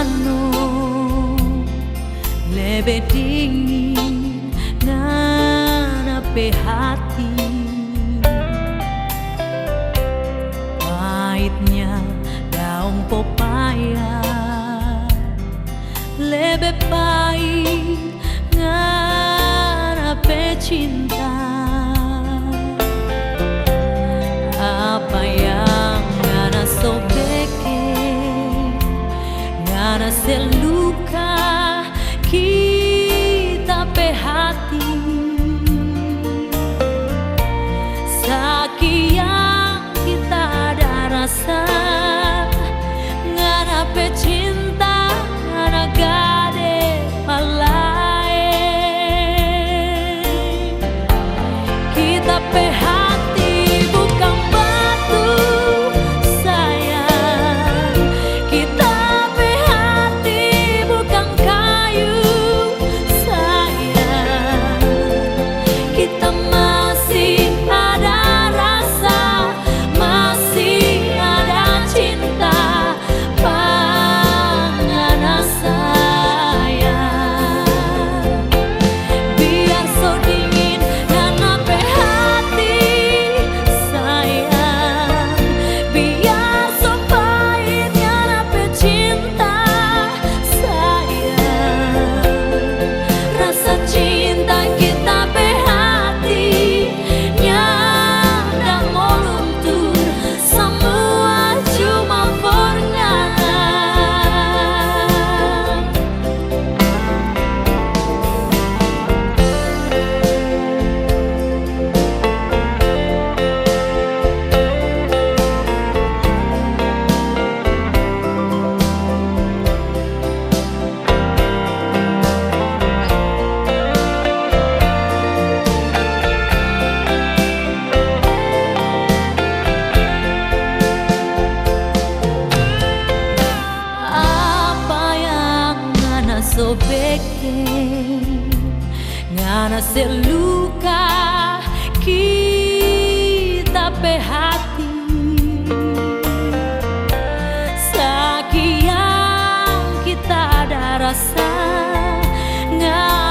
mano lebih dingin ngana pe hati, pahitnya daun pepaya lebih pahit ngana pe cinta. Apa yang ngana sobeke ngana seluka kita pe hati, sakit yang kita ada rasa ngana pe cinta ngana gade palai kita pe hati bukan batu sayang, kita pe hati bukan kayu sayang, kita masih ada rasa, masih ada cinta pangana sayang. Biar so dingin ngana pe hati sayang, biar so pahit ngana pe cinta sayang, rasa cinta kita pe hati nyanda mau luntur, semua cuma peringatan. Apa yang ngana sobeke ngana seluka kita pe hati, sakit yang kita ada rasa ngana